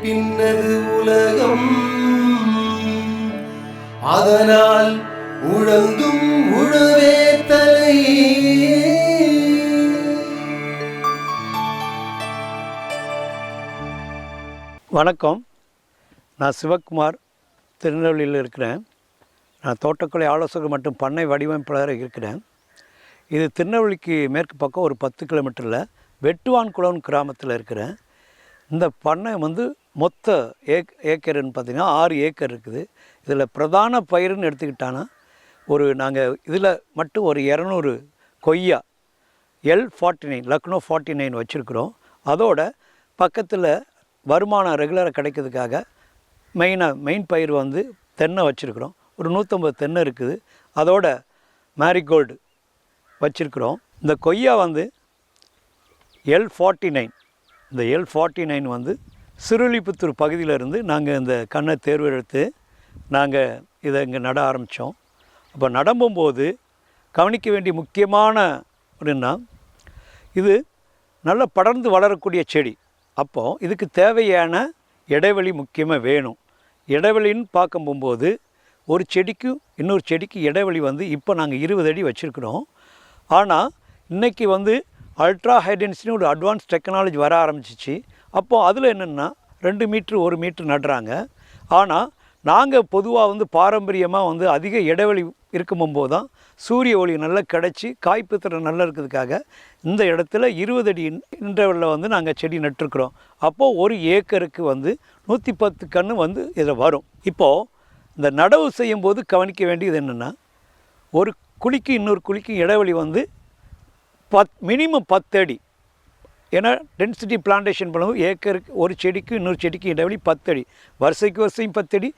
பின்னது உலகம் அதனால் உழந்தும் உழவே தலை. வணக்கம், நான் சிவகுமார், திருநெல்வேலியில் இருக்கிறேன். நான் தோட்டக்கலை ஆலோசகர் மற்றும் பண்ணை வடிவமைப்பாளராக இருக்கிறேன். இது திருநெல்வேலிக்கு மேற்கு பக்கம் ஒரு 10 கிலோமீட்டரில் வெட்டுவான்குளம் கிராமத்தில் இருக்கிறேன். இந்த பண்ணை மொத்த ஏக்கர்னு பார்த்திங்கன்னா 6 ஏக்கர் இருக்குது. இதில் பிரதான பயிர்னு எடுத்துக்கிட்டான்னா நாங்கள் இதில் மட்டும் ஒரு 200 கொய்யா L49 லக்னோ 49 வச்சுருக்குறோம். அதோட பக்கத்தில் வருமானம் ரெகுலராக கிடைக்கிறதுக்காக மெயின் பயிர் தென்னை வச்சுருக்குறோம். ஒரு 150 தென்னை இருக்குது. அதோட மேரிகோல்டு வச்சுருக்குறோம். இந்த கொய்யா L49, இந்த L49 சிறுலிபுத்தூர் பகுதியிலேருந்து நாங்கள் இந்த கண்ணை தேர்வெடுத்து நாங்கள் இதை இங்கே நட ஆரம்பித்தோம். அப்போ நடும்போது கவனிக்க வேண்டிய முக்கியமான அப்படின்னா, இது நல்லா படர்ந்து வளரக்கூடிய செடி. அப்போது இதுக்கு தேவையான இடைவெளி முக்கியமாக வேணும். இடைவெளின்னு பார்க்க போகும்போது ஒரு செடிக்கு இன்னொரு செடிக்கு இடைவெளி இப்போ நாங்கள் 20 அடி வச்சுருக்குறோம். ஆனால் இன்றைக்கி அல்ட்ரா ஹைடென்சிட்டின்னு ஒரு அட்வான்ஸ் டெக்னாலஜி வர ஆரம்பிச்சிச்சு. அப்போது அதில் என்னென்னா 2 மீட்ரு 1 மீட்ரு நடுறாங்க. ஆனால் நாங்கள் பொதுவாக பாரம்பரியமாக அதிக இடைவெளி இருக்கும்போது தான் சூரிய ஒளி நல்லா கிடச்சி காய்ப்புத்திறன் நல்லா இருக்கிறதுக்காக இந்த இடத்துல 20 அடி இன்டர்வலில் நாங்கள் செடி நட்டுருக்குறோம். அப்போது ஒரு ஏக்கருக்கு 110 கன்று இதில் வரும். இப்போது இந்த நடவு செய்யும்போது கவனிக்க வேண்டியது என்னென்னா, ஒரு குழிக்கு இன்னொரு குழிக்கு இடைவெளி மினிமம் 10 அடி. ஏன்னா டென்சிட்டி பிளான்டேஷன் பண்ணும்போது ஏக்கருக்கு ஒரு செடிக்கு இன்னொரு செடிக்கு இடைவெளி 10 அடி, வருஷம் 10 அடி,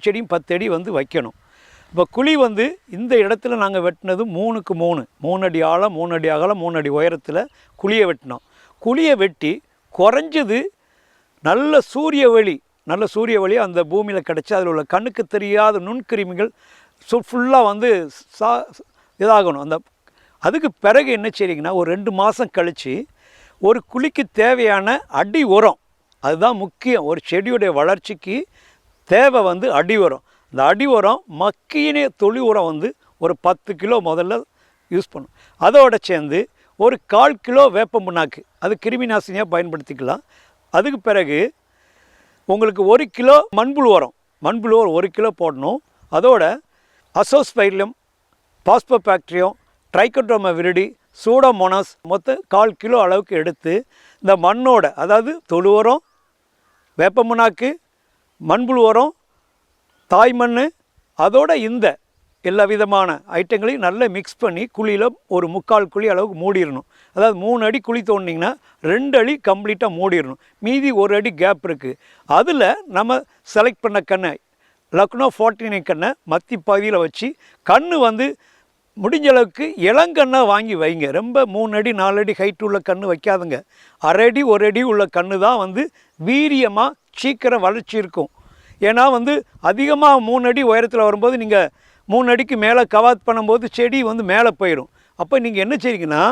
செடியும் 10 அடி வைக்கணும். இப்போ குழி இந்த இடத்துல நாங்கள் வெட்டினது 3க்கு 3 அடி ஆழம், 3 அடி அகலம், 3 அடி உயரத்தில் குழியை வெட்டினோம். குழியை வெட்டி குறைஞ்சது நல்ல சூரிய ஒளி அந்த பூமியில் கிடச்சி அதில் உள்ள கண்ணுக்கு தெரியாத நுண்கிருமிகள் ஃபுல்லாக இதாகணும். அதுக்கு பிறகு என்ன செய்றீங்கன்னா, ஒரு 2 மாதம் கழித்து ஒரு குழிக்கு தேவையான அடி உரம், அதுதான் முக்கியம். ஒரு செடியுடைய வளர்ச்சிக்கு தேவை அடி உரம். இந்த அடி உரம் மக்கிய தொழு உரம் ஒரு 10 கிலோ முதல்ல யூஸ் பண்ணும். அதோட சேர்ந்து ஒரு 1/4 கிலோ வேப்ப புண்ணாக்கு, அது கிருமி நாசினியாக பயன்படுத்திக்கலாம். அதுக்கு பிறகு உங்களுக்கு 1 கிலோ மண்புழு உரம் 1 கிலோ போடணும். அதோட azospirillum, phosphobacterium, trichoderma viride, Pseudomonas மொத்தம் 1/4 கிலோ அளவுக்கு எடுத்து இந்த மண்ணோட, அதாவது தொழு உரம், வேப்ப புண்ணாக்கு, மண்புழு உரம், தாய் மண், அதோட இந்த எல்லா விதமான ஐட்டங்களையும் நல்லா மிக்ஸ் பண்ணி குழியில் ஒரு 3/4 குழி அளவுக்கு மூடிடணும். அதாவது 3 அடி குழி தோண்டிங்கன்னா 2 அடி கம்ப்ளீட்டாக மூடிடணும். மீதி 1 அடி கேப் இருக்குது. அதில் நம்ம செலக்ட் பண்ண கண்ணை லக்னோ 49 கண்ணை மத்தி பகுதியில் வச்சு கன்று முடிஞ்ச அளவுக்கு இளங்கண்ணாக வாங்கி வைங்க. ரொம்ப 3 அடி 4 அடி ஹைட் உள்ள கன்று வைக்காதுங்க. 1/2 அடி 1 அடி உள்ள கன்று தான் வீரியமாக சீக்கிரம் வளர்ச்சி இருக்கும். ஏன்னா அதிகமாக 3 அடி உயரத்தில் வரும்போது நீங்கள் 3 அடிக்கு மேலே கவாத் பண்ணும்போது செடி மேலே போயிடும். அப்போ நீங்கள் என்ன செய்றீங்கன்னா,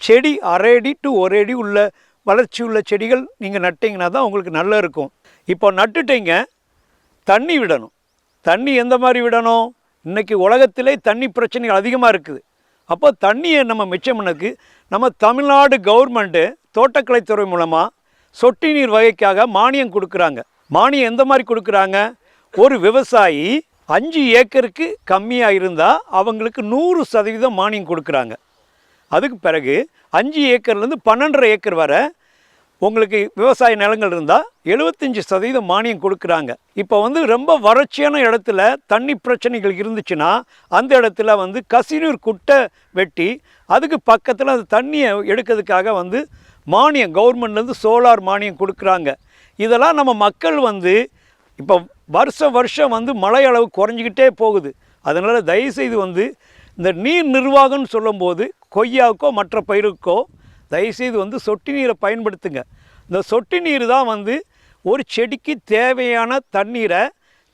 செடி 1/2 அடி to 1 அடி உள்ள வளர்ச்சி உள்ள செடிகள் நீங்கள் நட்டிங்கன்னா தான் உங்களுக்கு நல்லா இருக்கும். இப்போ நட்டுட்டீங்க, தண்ணி விடணும். தண்ணி எந்த மாதிரி விடணும்? இன்றைக்கி உலகத்திலே தண்ணி பிரச்சனைகள் அதிகமாக இருக்குது. அப்போ தண்ணியை நம்ம மிச்சம் பண்ணதுக்கு நம்ம தமிழ்நாடு கவர்மெண்ட்டு தோட்டக்கலைத்துறை மூலமாக சொட்டு நீர் வகைக்காக மானியம் கொடுக்குறாங்க. மானியம் எந்த மாதிரி கொடுக்குறாங்க? ஒரு விவசாயி 5 ஏக்கருக்கு கம்மியாக இருந்தால் அவங்களுக்கு 100% மானியம் கொடுக்குறாங்க. அதுக்கு பிறகு 5 ஏக்கர்லேருந்து 12.5 ஏக்கர் வரை உங்களுக்கு விவசாய நிலங்கள் இருந்தால் 75% மானியம் கொடுக்குறாங்க. இப்போ ரொம்ப வறட்சியான இடத்துல தண்ணி பிரச்சனைகள் இருந்துச்சுன்னா அந்த இடத்துல கசினூர் குட்டை வெட்டி அதுக்கு பக்கத்தில் அந்த தண்ணியை எடுக்கிறதுக்காக மானியம் கவர்மெண்ட்லேருந்து சோலார் மானியம் கொடுக்குறாங்க. இதெல்லாம் நம்ம மக்கள் இப்போ வருஷம் மழை அளவு குறைஞ்சிக்கிட்டே போகுது. அதனால் தயவுசெய்து இந்த நீர் நிர்வாகம்னு சொல்லும்போது கொய்யாவுக்கோ மற்ற பயிருக்கோ தயவுசெய்து சொட்டு நீரை பயன்படுத்துங்க. இந்த சொட்டு நீர் தான் ஒரு செடிக்கு தேவையான தண்ணீரை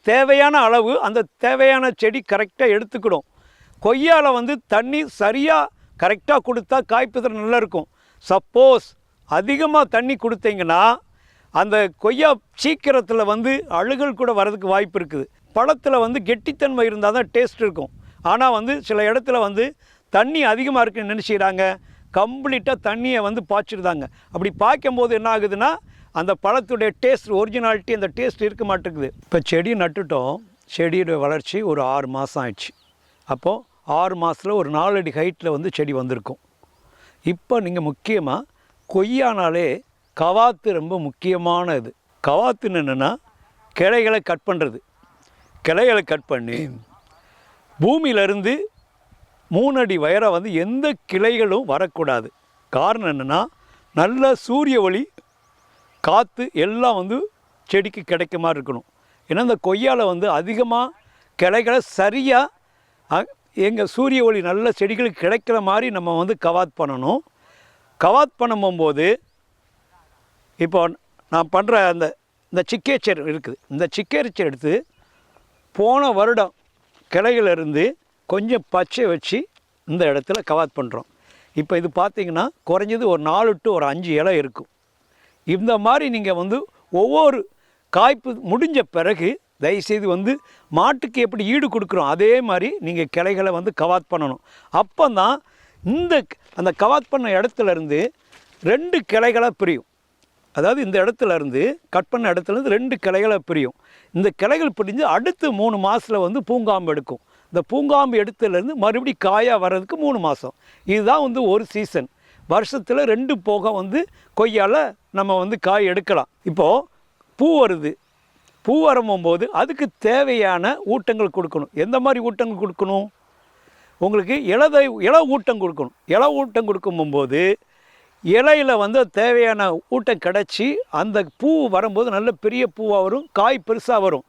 தேவையான அளவு அந்த தேவையான செடி கரெக்டாக எடுத்துக்கிடும். கொய்யாவில் தண்ணி சரியாக கரெக்டாக கொடுத்தா காய்ப்புத்திறன் நல்லா இருக்கும். சப்போஸ் அதிகமாக தண்ணி கொடுத்தீங்கன்னா அந்த கொய்யா சீக்கிரத்தில் வந்து அழுகல் கூட வரதுக்கு வாய்ப்பு இருக்குது. பழத்தில் வந்து கெட்டித்தன்மை இருந்தால் தான் டேஸ்ட் இருக்கும். ஆனால் வந்து சில இடத்துல வந்து தண்ணி அதிகமாக இருக்குன்னு நினச்சிக்கிறாங்க, கம்ப்ளீட்டாக தண்ணியை வந்து பாய்ச்சிருந்தாங்க. அப்படி பாய்க்கும்போது என்ன ஆகுதுன்னா அந்த பழத்துடைய டேஸ்ட், ஒரிஜினாலிட்டி, அந்த டேஸ்ட் இருக்க மாட்டேங்குது. இப்போ செடி நட்டுட்டோம், செடியோட வளர்ச்சி ஒரு 6 மாதம் ஆயிடுச்சு. அப்போது 6 மாதத்தில் ஒரு 4 அடி ஹைட்டில் வந்து செடி வந்திருக்கும். இப்போ நீங்கள் முக்கியமாக கொய்யானாலே கவாத்து ரொம்ப முக்கியமான இது. கவாத்துன்னு என்னென்னா கிளைகளை கட் பண்ணுறது. கிளைகளை கட் பண்ணி பூமியிலேருந்து 3 அடி உயரம் வந்து எந்த கிளைகளும் வரக்கூடாது. காரணம் என்னென்னா நல்ல சூரிய ஒளி, காற்று எல்லாம் வந்து செடிக்கு கிடைக்க மாதிரி இருக்கணும். ஏன்னா இந்த கொய்யாவில் வந்து அதிகமாக கிளைகளை சரியாக எங்கள் சூரிய ஒளி நல்ல செடிகளுக்கு கிடைக்கிற மாதிரி நம்ம வந்து கவாத் பண்ணணும். கவாத் பண்ணும்போது இப்போ நான் பண்ணுற இந்த சிக்கேச்சர் இருக்குது, இந்த சிக்கேச்சர் எடுத்து போன வருடம் கிளைகளிலிருந்து கொஞ்சம் பச்சை வச்சு இந்த இடத்துல கவாத் பண்ணுறோம். இப்போ இது பார்த்திங்கன்னா குறைஞ்சது ஒரு 4 to 5 இலை இருக்கும். இந்த மாதிரி நீங்கள் வந்து ஒவ்வொரு காய்ப்பு முடிஞ்ச பிறகு தயவுசெய்து வந்து மாட்டுக்கு எப்படி ஈடு கொடுக்குறோம் அதே மாதிரி நீங்கள் கிளைகளை வந்து கவாத் பண்ணணும். அப்போ தான் அந்த கவாத் பண்ண இடத்துலேருந்து 2 கிளைகளாக பிரியும். அதாவது இந்த இடத்துலேருந்து கட் பண்ண இடத்துலேருந்து 2 கிளைகளாக பிரியும். இந்த கிளைகள் பிரிஞ்சு அடுத்து 3 மாதத்தில் வந்து பூங்காம்பு எடுக்கும். இந்த பூங்காம்பு எடுத்துலேருந்து மறுபடியும் காயாக வர்றதுக்கு 3 மாதம். இதுதான் வந்து ஒரு சீசன். வருஷத்தில் 2 போக வந்து கொய்யால் நம்ம வந்து காய் எடுக்கலாம். இப்போது பூ வருது, பூ வரும்போது அதுக்கு தேவையான ஊட்டங்கள் கொடுக்கணும். எந்த மாதிரி ஊட்டங்கள் கொடுக்கணும்? உங்களுக்கு இலை ஊட்டம் கொடுக்கணும். இலை ஊட்டம் கொடுக்கும்போது இலையில் வந்து தேவையான ஊட்டம் கிடச்சி அந்த பூ வரும்போது நல்ல பெரிய பூவாக வரும், காய் பெருசாக வரும்.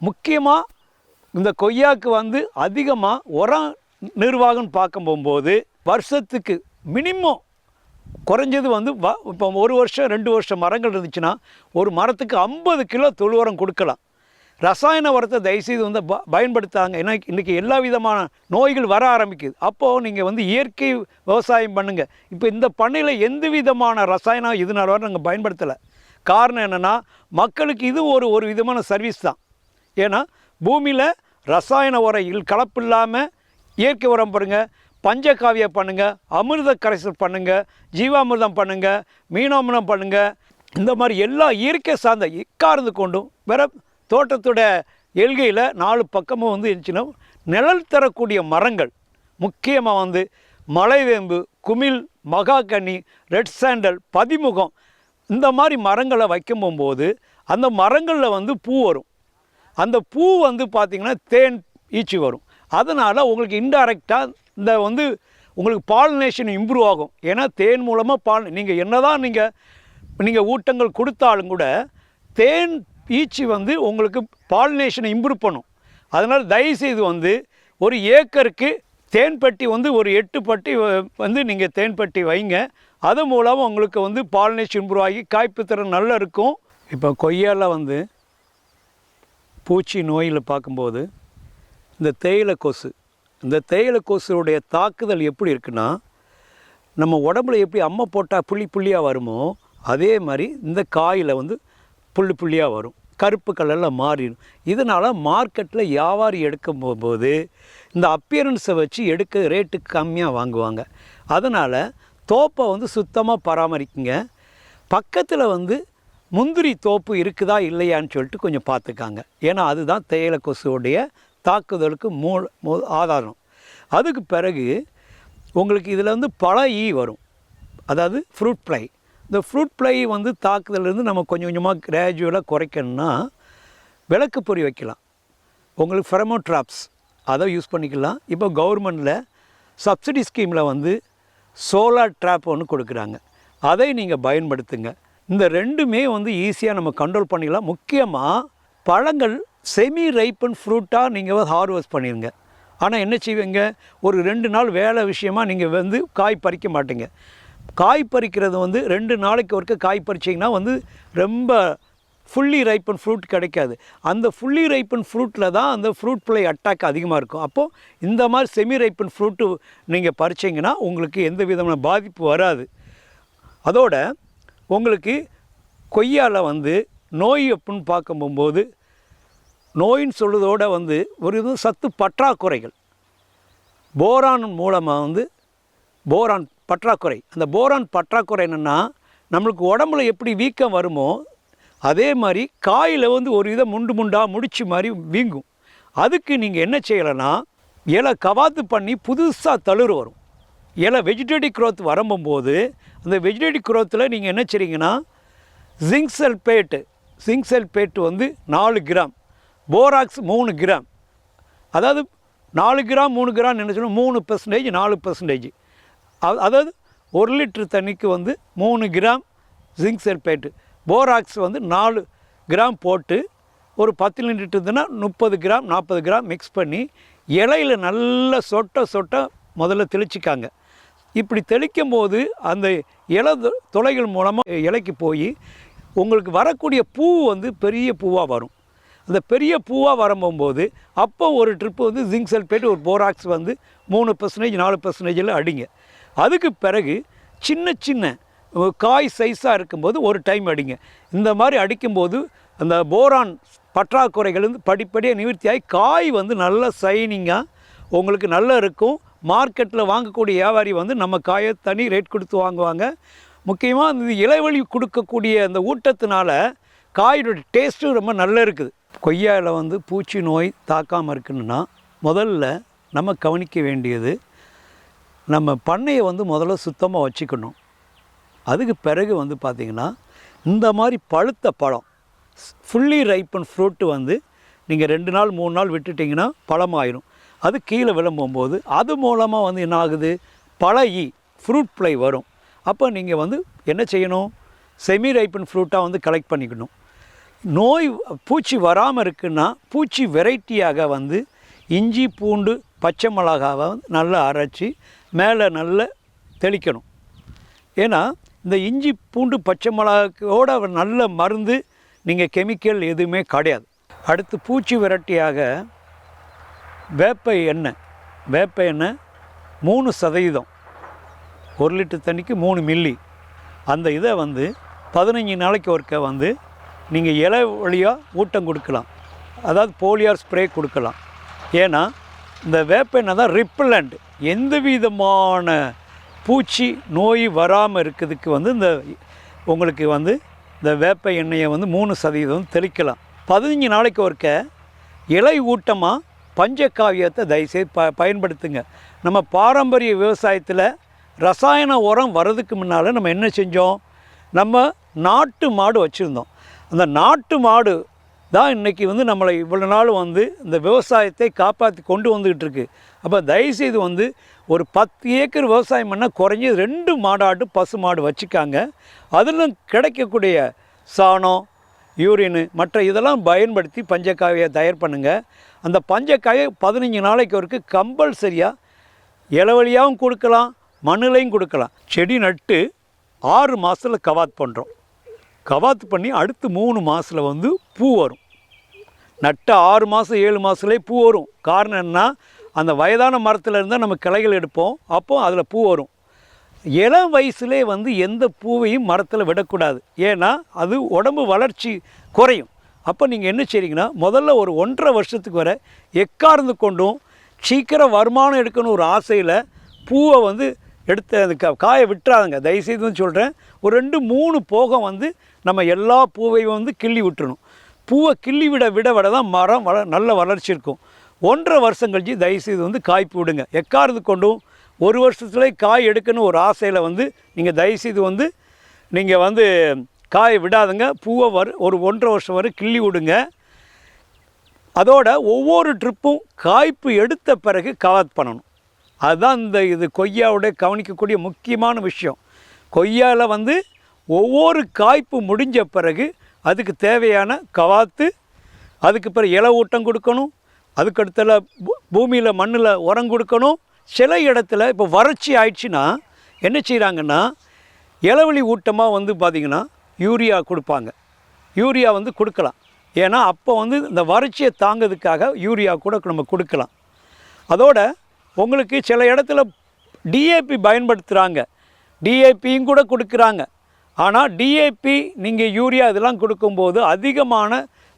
முக்கியமாக இந்த கொய்யாவுக்கு வந்து அதிகமாக உரம் நிர்வாகம்னு பார்க்க போகும்போது வருஷத்துக்கு மினிமம் குறைஞ்சது வந்து இப்போ 1 வருஷம் 2 வருஷம் மரங்கள் இருந்துச்சுன்னா ஒரு மரத்துக்கு 50 கிலோ தொழு உரம் கொடுக்கலாம். ரசாயன உரத்தை தயவுசெய்து வந்து பயன்படுத்தாங்க. ஏன்னா இன்றைக்கி எல்லா விதமான நோய்கள் வர ஆரம்பிக்குது. அப்போது நீங்கள் வந்து இயற்கை விவசாயம் பண்ணுங்கள். இப்போ இந்த பண்ணையில் எந்த விதமான ரசாயனம் இதனால வர நாங்கள் பயன்படுத்தலை. காரணம் என்னென்னா மக்களுக்கு இது ஒரு விதமான சர்வீஸ் தான். ஏன்னா பூமியில் ரசாயன உரம் கலப்பு இல்லாமல் இயற்கை உரம் பண்ணுங்கள், பஞ்சகாவியம் பண்ணுங்கள், அமிர்த கரைசல் பண்ணுங்கள், ஜீவாமிர்தம் பண்ணுங்கள், மீனாமிர்தம் பண்ணுங்கள். இந்த மாதிரி எல்லா இயற்கை சார்ந்த இக்கார்ந்து கொண்டும் வேற தோட்டத்தோட எல்கையில் 4 பக்கமும் வந்து இருந்துச்சுன்னா நிழல் தரக்கூடிய மரங்கள், முக்கியமாக வந்து மலைவேம்பு, குமிழ், மகாகனி, ரெட் சாண்டல், பதிமுகம், இந்த மாதிரி மரங்களை வைக்கும் போகும்போது அந்த மரங்களில் வந்து பூ வரும். அந்த பூ வந்து பார்த்திங்கன்னா தேன் ஈச்சி வரும். அதனால் உங்களுக்கு இன்டைரக்டாக இந்த வந்து உங்களுக்கு பாலினேஷன் இம்ப்ரூவ் ஆகும். ஏன்னா தேன் மூலமாக நீங்கள் என்ன தான் நீங்கள் ஊட்டங்கள் கொடுத்தாலும் கூட தேன் ஈச்சி வந்து உங்களுக்கு பாலினேஷனை இம்ப்ரூவ் பண்ணும். அதனால் தயவுசெய்து வந்து ஒரு ஏக்கருக்கு தேன் பெட்டி வந்து ஒரு 8 பெட்டி வந்து நீங்கள் தேன் பெட்டி வைங்க. அது மூலமாக உங்களுக்கு வந்து பாலினேஷன் இம்ப்ரூவ் ஆகி காய்ப்பு திறன் நல்லா இருக்கும். இப்போ கொய்யாவில் வந்து பூச்சி நோயில் பார்க்கும்போது இந்த தேயிலை கொசுடைய தாக்குதல் எப்படி இருக்குன்னா, நம்ம உடம்புல எப்படி அம்மை போட்டால் புள்ளியாக வருமோ அதே மாதிரி இந்த காயில் வந்து புள்ளியாக வரும், கருப்பு கலரில் மாறிடும். இதனால் மார்க்கெட்டில் வியாபாரி எடுக்கும் போது இந்த அப்பியரன்ஸை வச்சு எடுக்க ரேட்டுக்கு கம்மியாக வாங்குவாங்க. அதனால் தோப்பை வந்து சுத்தமாக பராமரிக்குங்க. பக்கத்தில் வந்து முந்திரி தோப்பு இருக்குதா இல்லையான்னு சொல்லிட்டு கொஞ்சம் பார்த்துக்காங்க. ஏன்னா அதுதான் தேயிலை கொசுவுடைய தாக்குதலுக்கு ஆதாரம். அதுக்கு பிறகு உங்களுக்கு இதில் வந்து பல வரும், அதாவது ஃப்ரூட் ஃப்ளை. இந்த ஃப்ரூட் ஃப்ளை வந்து தாக்குதலேருந்து நம்ம கொஞ்சம் கொஞ்சமாக கிராஜுவலாக குறைக்கணும்னா விளக்கு பொறி வைக்கலாம். உங்களுக்கு ஃபெரமோ ட்ராப்ஸ் அதை யூஸ் பண்ணிக்கலாம். இப்போ கவர்மெண்டில் சப்சிடி ஸ்கீமில் வந்து சோலார் ட்ராப் ஒன்று கொடுக்குறாங்க, அதை நீங்கள் பயன்படுத்துங்க. இந்த 2மே வந்து ஈஸியாக நம்ம கண்ட்ரோல் பண்ணிக்கலாம். முக்கியமாக பழங்கள் செமி ரைப்பன் ஃப்ரூட்டாக நீங்கள் ஹார்வெஸ்ட் பண்ணிடுங்க. ஆனால் என்ன செய்வீங்க, ஒரு 2 நாள் வேலை விஷயமாக நீங்கள் வந்து காய் பறிக்க மாட்டீங்க. காய் பறிக்கிறது வந்து 2 நாளைக்கு ஒருக்க காய் பறிச்சிங்கன்னா வந்து ரொம்ப ஃபுல்லி ரைப்பன் ஃப்ரூட் கிடைக்காது. அந்த ஃபுல்லி ரைப்பன் ஃப்ரூட்டில் தான் அந்த ஃப்ரூட் ஃப்ளை அட்டாக் அதிகமாக இருக்கும். அப்போது இந்த மாதிரி செமி ரைப்பன் ஃப்ரூட்டு நீங்கள் பறிச்சிங்கன்னா உங்களுக்கு எந்த விதமான பாதிப்பு வராது. அதோட உங்களுக்கு கொய்யாவில் வந்து நோய் அப்படின்னு பார்க்க போகும்போது நோயின்னு சொல்லுறதோட வந்து ஒரு இது சத்து பற்றாக்குறைகள் போரான் மூலமாக வந்து போரான் பற்றாக்குறை. அந்த போரான் பற்றாக்குறை என்னென்னா நம்மளுக்கு உடம்புல எப்படி வீக்கம் வருமோ அதே மாதிரி காயில் வந்து ஒரு இதை முண்டாக முடிச்சு மாதிரி வீங்கும். அதுக்கு நீங்கள் என்ன செய்யலைன்னா இலை கவாத்து பண்ணி புதுசாக தளிர் வரும். இலை வெஜிடேட்டிவ் க்ரோத் வரும்போது அந்த வெஜிடேட்டிவ் க்ரோத்தில் நீங்கள் என்ன செய்றீங்கன்னா ஜிங்க் சல்பேட்டு வந்து 4 கிராம், போராக்ஸ் 3 கிராம், அதாவது 4 கிராம் 3 கிராம் என்ன சொல்லணும் 3% 4%. அதாவது 1 லிட்டர் தண்ணிக்கு வந்து 3 கிராம் ஜிங்க் சல்பேட்டு, போராக்ஸ் வந்து 4 கிராம் போட்டு ஒரு 10 லிட்டர் இருந்ததுன்னா 30 கிராம் 40 கிராம் மிக்ஸ் பண்ணி இலையில் நல்லா சொட்ட முதல்ல தெளிச்சிக்காங்க. இப்படி தெளிக்கும் போது அந்த இலை துளைகள் மூலமாக இலைக்கு போய் உங்களுக்கு வரக்கூடிய பூ வந்து பெரிய பூவாக வரும். அந்த பெரிய பூவாக வரும்போது அப்போ ஒரு ட்ரிப்பு வந்து ஜிங்க் சல்பேட் ஒரு போராக்ஸ் வந்து 3% 4% அடிங்க. அதுக்கு பிறகு சின்ன காய் சைஸாக இருக்கும்போது ஒரு டைம் அடிங்க. இந்த மாதிரி அடிக்கும்போது அந்த போரான் பற்றாக்குறைகள் வந்து படிப்படியாக நிவர்த்தியாகி காய் வந்து நல்ல சைனிங்காக உங்களுக்கு நல்லா இருக்கும். மார்க்கெட்டில் வாங்கக்கூடிய வியாபாரி வந்து நம்ம காயை தனி ரேட் கொடுத்து வாங்குவாங்க. முக்கியமாக இந்த இலைவழி கொடுக்கக்கூடிய அந்த ஊட்டத்தினால காயோட டேஸ்ட்டும் ரொம்ப நல்லா இருக்குது. கொய்யாவில் வந்து பூச்சி நோய் தாக்காமல் இருக்குன்னா முதல்ல நம்ம கவனிக்க வேண்டியது நம்ம பண்ணையை வந்து முதல்ல சுத்தமாக வச்சுக்கணும். அதுக்கு பிறகு வந்து பார்த்திங்கன்னா இந்த மாதிரி பழுத்த பழம் ஃபுல்லி ரைப்பன் ஃப்ரூட்டு வந்து நீங்கள் 2 நாள் 3 நாள் விட்டுட்டிங்கன்னா பழமாயிரும். அது கீழே விளம்பும்போது அது மூலமாக வந்து என்ன ஆகுது பழகி ஃப்ரூட் ஃப்ளை வரும். அப்போ நீங்கள் வந்து என்ன செய்யணும் செமி ரைப்பன் ஃப்ரூட்டாக வந்து கலெக்ட் பண்ணிக்கணும். நோய் பூச்சி வராமல் இருக்குன்னா பூச்சி வெரைட்டியாக வந்து இஞ்சி பூண்டு பச்சை மிளகாவை வந்து நல்லா அரைச்சி மேலே நல்லா தெளிக்கணும். ஏன்னா இந்த இஞ்சி பூண்டு பச்சை மிளகாவோட நல்ல மருந்து நீங்கள் கெமிக்கல் எதுவுமே கிடையாது. அடுத்து பூச்சி வெரைட்டியாக வேப்ப எண்ணெய் 3% 1 லிட்டர் தண்ணிக்கு 3 மில்லி. அந்த இதை வந்து 15 நாளைக்கு ஒருக்க வந்து நீங்கள் இலை வழியாக ஊட்டம் கொடுக்கலாம். அதாவது போலியார் ஸ்ப்ரே கொடுக்கலாம். ஏன்னா இந்த வேப்ப எண்ணெய் தான் ரிப்பலண்ட். எந்த விதமான பூச்சி நோய் வராமல் இருக்கிறதுக்கு வந்து இந்த உங்களுக்கு வந்து இந்த வேப்ப எண்ணெயை வந்து 3% தெளிக்கலாம். 15 நாளைக்கு ஒருக்க இலை ஊட்டமாக பஞ்சகாவியத்தை தயவுசெய்து பயன்படுத்துங்க. நம்ம பாரம்பரிய விவசாயத்தில் ரசாயன உரம் வர்றதுக்கு முன்னால் நம்ம என்ன செஞ்சோம், நம்ம நாட்டு மாடு வச்சுருந்தோம். அந்த நாட்டு மாடு தான் இன்றைக்கி வந்து நம்மளை இவ்வளோ நாள் வந்து இந்த விவசாயத்தை காப்பாற்றி கொண்டு வந்துக்கிட்டு இருக்கு. அப்போ தயவுசெய்து வந்து ஒரு 10 ஏக்கர் விவசாயம் பண்ணால் குறைஞ்சது 2 மாடாட்டு பசு மாடு வச்சுக்காங்க. அதில் கிடைக்கக்கூடிய சாணம் யூரின் மற்ற இதெல்லாம் பயன்படுத்தி பஞ்சக்காவியை தயார் பண்ணுங்கள். அந்த பஞ்சக்காயை 15 நாளைக்கு வரைக்கும் கம்பல்சரியாக இலவழியாகவும் கொடுக்கலாம் மண்ணிலையும் கொடுக்கலாம். செடி நட்டு 6 மாதத்தில் கவாத் பண்ணுறோம். கவாத்து பண்ணி அடுத்து 3 மாதத்தில் வந்து பூ வரும். நட்டு 6 மாதம் 7 மாதத்துலேயே பூ வரும். காரணம் என்ன, அந்த வயதான மரத்தில் இருந்தால் நம்ம கிளைகள் எடுப்போம், அப்போது அதில் பூ வரும். இளம் வயசுலே வந்து எந்த பூவையும் மரத்தில் விடக்கூடாது. ஏன்னா அது உடம்பு வளர்ச்சி குறையும். அப்போ நீங்கள் என்ன செய்றீங்கன்னா முதல்ல ஒரு 1.5 வருஷத்துக்கு வர எக்கார்ந்து கொண்டும் சீக்கிரம் வருமானம் எடுக்கணும் ஒரு ஆசையில் பூவை வந்து எடுத்து அது காயை விட்டுறாதுங்க. தயவுசெய்து வந்து சொல்கிறேன், ஒரு 2-3 போகம் வந்து நம்ம எல்லா பூவையும் வந்து கிள்ளி விட்டுறணும். பூவை கிள்ளி விட தான் மரம் நல்ல வளர்ச்சி இருக்கும். 1.5 வருஷம் கழிச்சு தயவுசெய்து வந்து காய்ப்பு விடுங்க. எக்கார்ந்து கொண்டும் 1 வருஷத்துலேயே காய் எடுக்கணும் ஒரு ஆசையில் வந்து நீங்கள் தயவுசெய்து வந்து நீங்கள் வந்து காய் விடாதுங்க. பூவை ஒரு 1.5 வருஷம் வரை கிள்ளி விடுங்க. அதோட ஒவ்வொரு ட்ரிப்பும் காய்ப்பு எடுத்த பிறகு கவாத் பண்ணணும். அதுதான் இது கொய்யாவோட கவனிக்கக்கூடிய முக்கியமான விஷயம். கொய்யாவில் வந்து ஒவ்வொரு காய்ப்பு முடிஞ்ச பிறகு அதுக்கு தேவையான கவாத்து, அதுக்கு பிறகு இலை ஊட்டம் கொடுக்கணும், அதுக்கடுத்தல பூமியில் மண்ணில் உரம் கொடுக்கணும். சில இடத்துல இப்போ வறட்சி ஆயிடுச்சுன்னா என்ன செய்கிறாங்கன்னா இலவழி ஊட்டமாக வந்து பார்த்திங்கன்னா யூரியா கொடுப்பாங்க. யூரியா வந்து கொடுக்கலாம். ஏன்னா அப்போ வந்து இந்த வறட்சியை தாங்கிறதுக்காக யூரியா கூட நம்ம கொடுக்கலாம். அதோட உங்களுக்கு சில இடத்துல டிஏபி பயன்படுத்துகிறாங்க, டிஏபியும் கூட கொடுக்குறாங்க. ஆனால் டிஏபி நீங்கள் யூரியா இதெல்லாம் கொடுக்கும்போது அதிகமான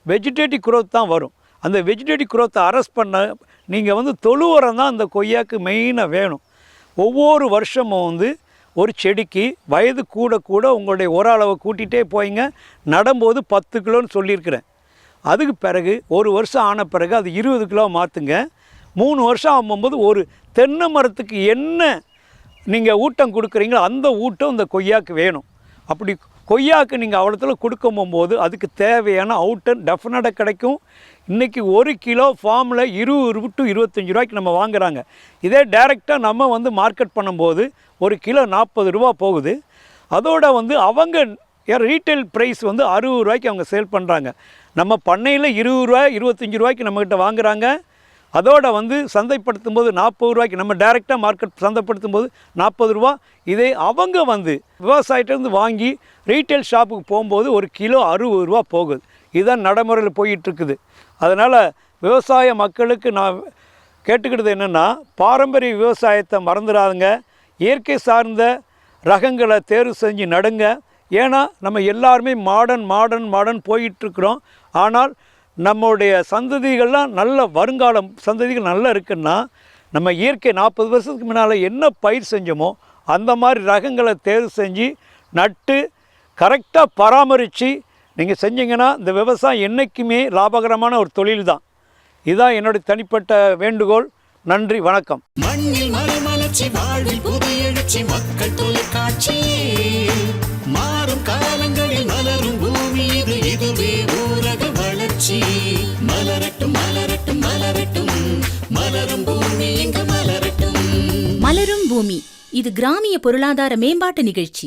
வெஜிடேட்டிவ் growth தான் வரும். அந்த வெஜிடேட்டிவ் growth-ஐ அரெஸ்ட் பண்ண நீங்கள் வந்து தொழு உரம் தான் அந்த கொய்யாக்கு மெயினாக வேணும். ஒவ்வொரு வருஷமும் வந்து ஒரு செடிக்கு வயது கூட கூட உங்களுடைய உர அளவை கூட்டிகிட்டே போயிங்க. நடும்போது 10 கிலோன்னு சொல்லியிருக்கிறேன். அதுக்கு பிறகு ஒரு வருஷம் ஆன பிறகு அது 20 கிலோ மாற்றுங்க. 3 வருஷம் ஆகும்போது ஒரு தென்னை மரத்துக்கு என்ன நீங்கள் ஊட்டம் கொடுக்குறீங்களோ அந்த ஊட்டம் இந்த கொய்யாக்கு வேணும். அப்படி கொய்யாக்கு நீங்கள் அவ்வளோத்துல கொடுக்கும் போகும்போது அதுக்கு தேவையான அவுட்டன் டெஃபினட்டாக கிடைக்கும். இன்றைக்கி 1 கிலோ ஃபார்மில் 20 to 25 ரூபாய்க்கு நம்ம வாங்குகிறாங்க. இதே டைரெக்டாக நம்ம வந்து மார்க்கெட் பண்ணும்போது 1 கிலோ 40 ரூபா போகுது. அதோட வந்து அவங்க ரீட்டைல் ப்ரைஸ் வந்து 60 ரூபாய்க்கு அவங்க சேல் பண்ணுறாங்க. நம்ம பண்ணையில் 20 ரூபா 25 ரூபாய்க்கு நம்மக்கிட்ட வாங்குகிறாங்க. அதோட வந்து சந்தைப்படுத்தும் போது 40 ரூபாய்க்கு நம்ம டைரெக்டாக மார்க்கெட் சந்தைப்படுத்தும் போது 40 ரூபா. இதே அவங்க வந்து விவசாயிட்டேருந்து வாங்கி ரீட்டைல் ஷாப்புக்கு போகும்போது 1 கிலோ 60 ரூபா போகுது. இதுதான் நடைமுறையில் போயிட்டுருக்குது. அதனால் விவசாய மக்களுக்கு நான் கேட்டுக்கிட்டது என்னென்னா, பாரம்பரிய விவசாயத்தை மறந்துடாதுங்க. இயற்கை சார்ந்த ரகங்களை தேர்வு செஞ்சு நடுங்க. ஏன்னா நம்ம எல்லாருமே மாடர்ன் போயிட்டுருக்குறோம். ஆனால் நம்மளுடைய சந்ததிகள்லாம் நல்ல வருங்காலம் சந்ததிகள் நல்லா இருக்குன்னா நம்ம இயற்கை 40 வருஷத்துக்கு முன்னால் என்ன பயிர் செஞ்சோமோ அந்த மாதிரி ரகங்களை தேர்வு செஞ்சு நட்டு கரெக்டாக பராமரித்து நீங்கள் செஞ்சீங்கன்னா இந்த விவசாயம் என்றைக்குமே லாபகரமான ஒரு தொழில் தான். இதுதான் என்னுடைய தனிப்பட்ட வேண்டுகோள். நன்றி, வணக்கம். மண்ணில் மறுமலர்ச்சி, வாழ்வில் புது எழுச்சி, மக்கள் தொலைக்காட்சி. மாறும் காலங்களில் மலரும் பூமி இது, இதுவே ஊரக வளர்ச்சி. மலரட்டும் மலரட்டும் மலரட்டும், மலரும் பூமி இங்கு மலரட்டும். மலரும் பூமி இது கிராமிய பொருளாதார மேம்பாட்டு நிகழ்ச்சி.